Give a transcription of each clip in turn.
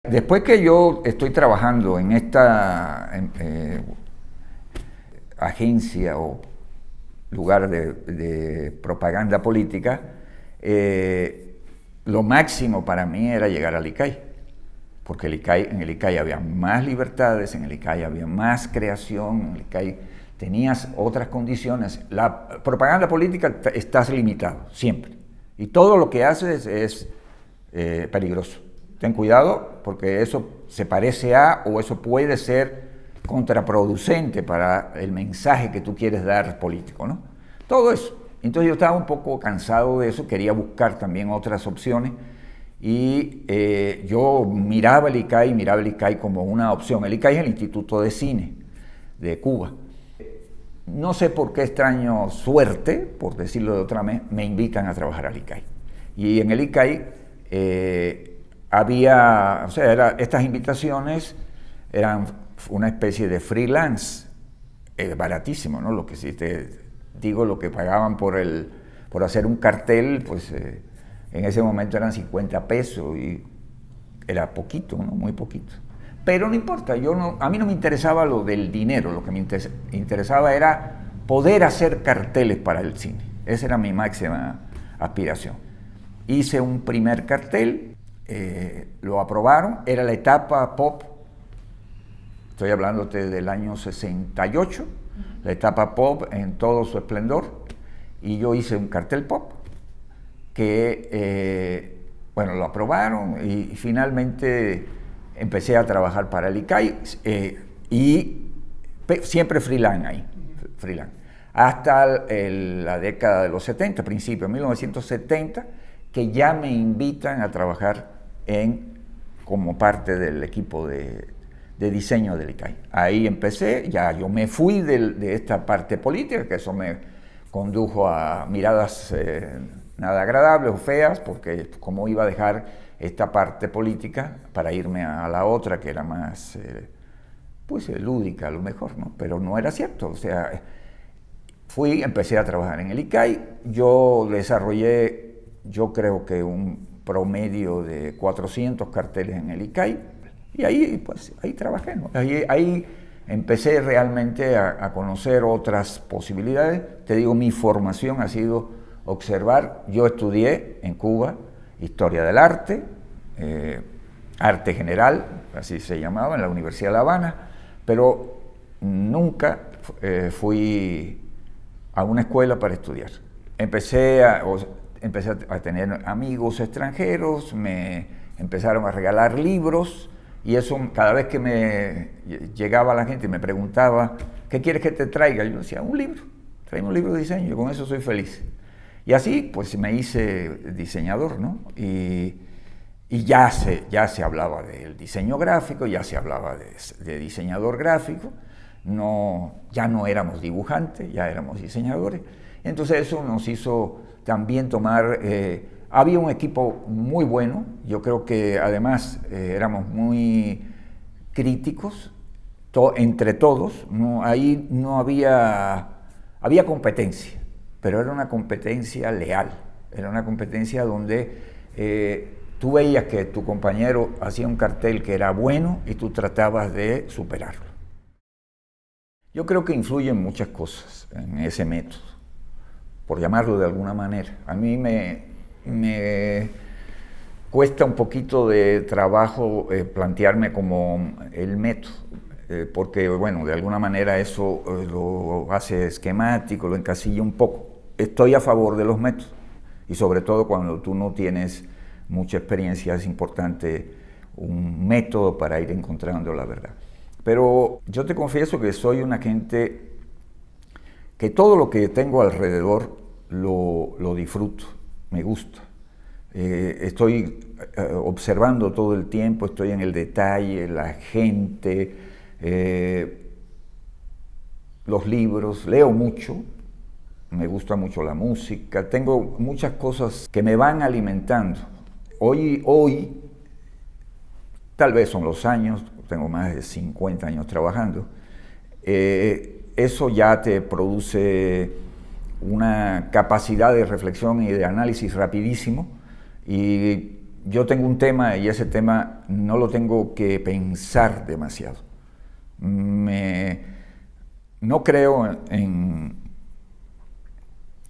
Después que yo estoy trabajando en esta agencia o lugar de propaganda política, lo máximo para mí era llegar al ICAI, porque en el ICAI había más libertades, en el ICAI había más creación, en el ICAI tenías otras condiciones. La propaganda política estás limitado, siempre, y todo lo que haces es peligroso. Ten cuidado porque eso se parece a o eso puede ser contraproducente para el mensaje que tú quieres dar político, ¿no? Todo eso. Entonces yo estaba un poco cansado de eso, quería buscar también otras opciones y yo miraba el ICAI como una opción. El ICAI es el Instituto de Cine de Cuba. No sé por qué extraño suerte, por decirlo de otra manera, me invitan a trabajar al ICAI. Y en el ICAI estas invitaciones eran una especie de freelance, baratísimo, ¿no? Lo que si te digo, lo que pagaban por hacer un cartel, pues en ese momento eran 50 pesos y era poquito, ¿no? Muy poquito. Pero no importa, a mí no me interesaba lo del dinero, lo que me interesaba era poder hacer carteles para el cine. Esa era mi máxima aspiración. Hice un primer cartel, lo aprobaron, era la etapa pop, estoy hablándote del año 68, la etapa pop en todo su esplendor, y yo hice un cartel pop que, lo aprobaron y finalmente empecé a trabajar para el ICAI y siempre freelance ahí, freelance, hasta la década de los 70, principios de 1970, que ya me invitan a trabajar como parte del equipo de diseño del ICAI. Ahí empecé, ya yo me fui de esta parte política, que eso me condujo a miradas nada agradables o feas, porque como iba a dejar esta parte política para irme a la otra, que era más lúdica a lo mejor, ¿no? Pero no era cierto, o sea, empecé a trabajar en el ICAI, yo desarrollé, yo creo que un promedio de 400 carteles en el ICAI, y ahí trabajé, ¿no? Ahí empecé realmente a conocer otras posibilidades. Te digo, mi formación ha sido observar. Yo estudié en Cuba Historia del Arte, Arte General, así se llamaba, en la Universidad de La Habana, pero nunca fui a una escuela para estudiar. Empecé a tener amigos extranjeros, me empezaron a regalar libros, y eso, cada vez que me llegaba la gente y me preguntaba, ¿qué quieres que te traiga? Yo decía, un libro, tráeme un libro de diseño, yo con eso soy feliz. Y así, pues me hice diseñador, ¿no? Y ya se hablaba del diseño gráfico, ya se hablaba de diseñador gráfico, ya no éramos dibujantes, ya éramos diseñadores. Entonces eso nos hizo también tomar, había un equipo muy bueno, yo creo que además éramos muy críticos entre todos, ahí no había competencia, pero era una competencia leal, era una competencia donde tú veías que tu compañero hacía un cartel que era bueno y tú tratabas de superarlo. Yo creo que influyen muchas cosas en ese método, por llamarlo de alguna manera. A mí me cuesta un poquito de trabajo plantearme como el método, porque, de alguna manera eso lo hace esquemático, lo encasilla un poco. Estoy a favor de los métodos, y sobre todo cuando tú no tienes mucha experiencia, es importante un método para ir encontrando la verdad. Pero yo te confieso que soy una gente que todo lo que tengo alrededor lo disfruto, me gusta. Estoy observando todo el tiempo, estoy en el detalle, la gente, los libros, leo mucho, me gusta mucho la música, tengo muchas cosas que me van alimentando. Hoy tal vez son los años, tengo más de 50 años trabajando, eso ya te produce una capacidad de reflexión y de análisis rapidísimo, y yo tengo un tema y ese tema no lo tengo que pensar demasiado. No creo en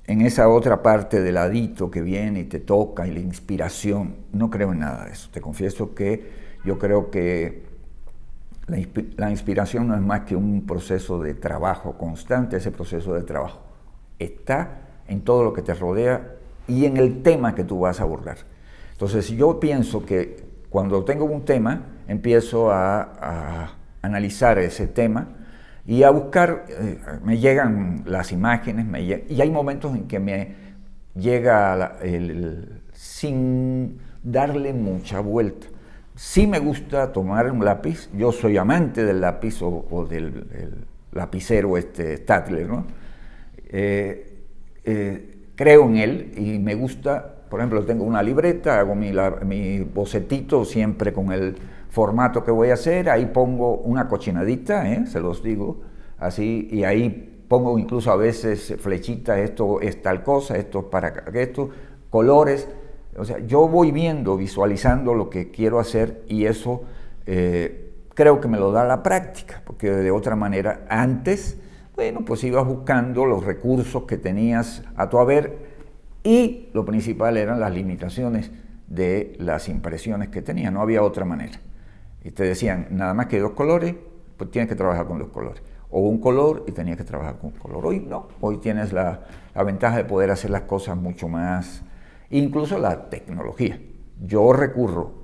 esa otra parte del ladito que viene y te toca y la inspiración. No creo en nada de eso. Te confieso que yo creo que la inspiración no es más que un proceso de trabajo constante. Ese proceso de trabajo está en todo lo que te rodea y en el tema que tú vas a abordar. Entonces yo pienso que cuando tengo un tema, empiezo a analizar ese tema y a buscar, me llegan las imágenes, y hay momentos en que me llega sin darle mucha vuelta. Sí me gusta tomar un lápiz, yo soy amante del lápiz o del lapicero Staedtler, ¿no? Creo en él y me gusta, por ejemplo, tengo una libreta, hago mi bocetito siempre con el formato que voy a hacer, ahí pongo una cochinadita, se los digo, así, y ahí pongo incluso a veces flechitas, esto es tal cosa, esto es para esto, colores, o sea, yo voy viendo, visualizando lo que quiero hacer y eso creo que me lo da la práctica, porque de otra manera, antes, bueno, pues ibas buscando los recursos que tenías a tu haber y lo principal eran las limitaciones de las impresiones que tenía, no había otra manera. Y te decían, nada más que 2 colores, pues tienes que trabajar con 2 colores. O un color y tenías que trabajar con un color. Hoy no, hoy tienes la ventaja de poder hacer las cosas mucho más, incluso la tecnología. Yo recurro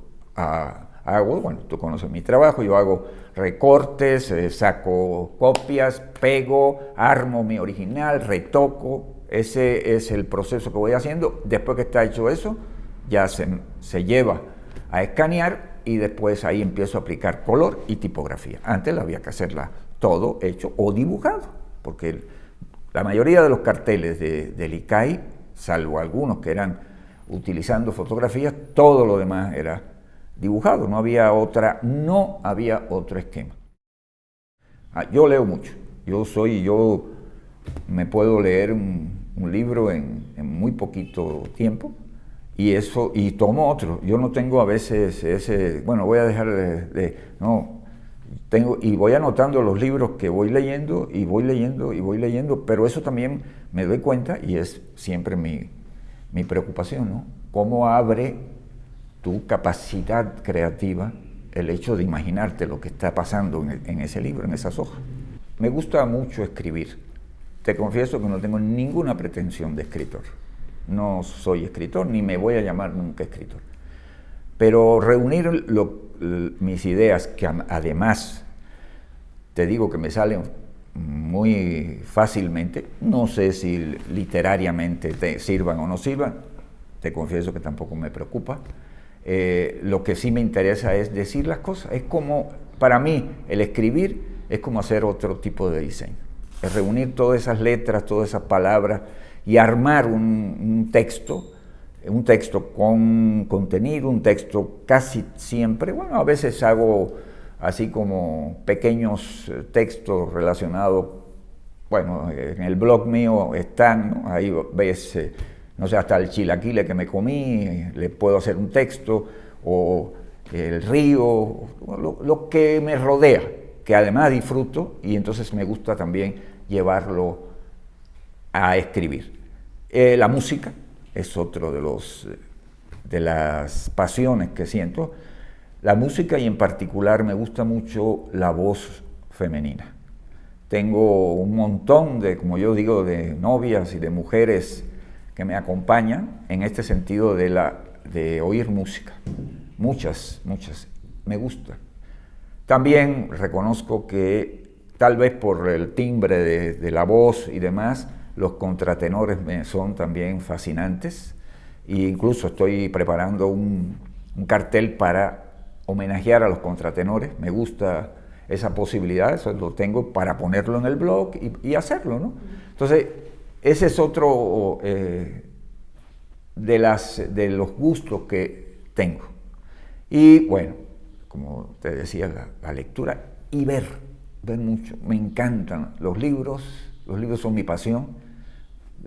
bueno, tú conoces mi trabajo, yo hago recortes, saco copias, pego, armo mi original, retoco. Ese es el proceso que voy haciendo. Después que está hecho eso, ya se lleva a escanear y después ahí empiezo a aplicar color y tipografía. Antes había que hacerla todo hecho o dibujado, porque la mayoría de los carteles del ICAI, salvo algunos que eran utilizando fotografías, todo lo demás era dibujado, no había otro esquema. Yo leo mucho, yo me puedo leer un libro en muy poquito tiempo, y tomo otro. Yo no tengo a veces bueno, voy a dejar no, y voy anotando los libros que voy leyendo, y voy leyendo, pero eso también me doy cuenta, y es siempre mi preocupación, ¿no? ¿Cómo abre tu capacidad creativa el hecho de imaginarte lo que está pasando en ese libro, en esas hojas? Me gusta mucho escribir. Te confieso que no tengo ninguna pretensión de escritor. No soy escritor, ni me voy a llamar nunca escritor. Pero reunir mis ideas, que además te digo que me salen muy fácilmente, no sé si literariamente te sirvan o no sirvan, te confieso que tampoco me preocupa. Lo que sí me interesa es decir las cosas. Es como, para mí, el escribir es como hacer otro tipo de diseño. Es reunir todas esas letras, todas esas palabras y armar un texto con contenido, un texto casi siempre, bueno, a veces hago así como pequeños textos relacionados, bueno, en el blog mío están, ¿no? Ahí ves, no sé, hasta el chilaquile que me comí, le puedo hacer un texto, o el río, lo que me rodea, que además disfruto, y entonces me gusta también llevarlo a escribir. La música es otro de las pasiones que siento. La música, y en particular me gusta mucho la voz femenina. Tengo un montón de, como yo digo, de novias y de mujeres que me acompañan en este sentido de oír música. Muchas, me gusta. También reconozco que tal vez por el timbre de la voz y demás, los contratenores me son también fascinantes, e incluso estoy preparando un cartel para homenajear a los contratenores. Me gusta esa posibilidad, eso lo tengo para ponerlo en el blog y hacerlo, ¿no? Entonces, ese es otro de los gustos que tengo. Y bueno, como te decía, la lectura y ver mucho. Me encantan los libros son mi pasión.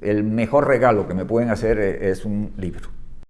El mejor regalo que me pueden hacer es un libro.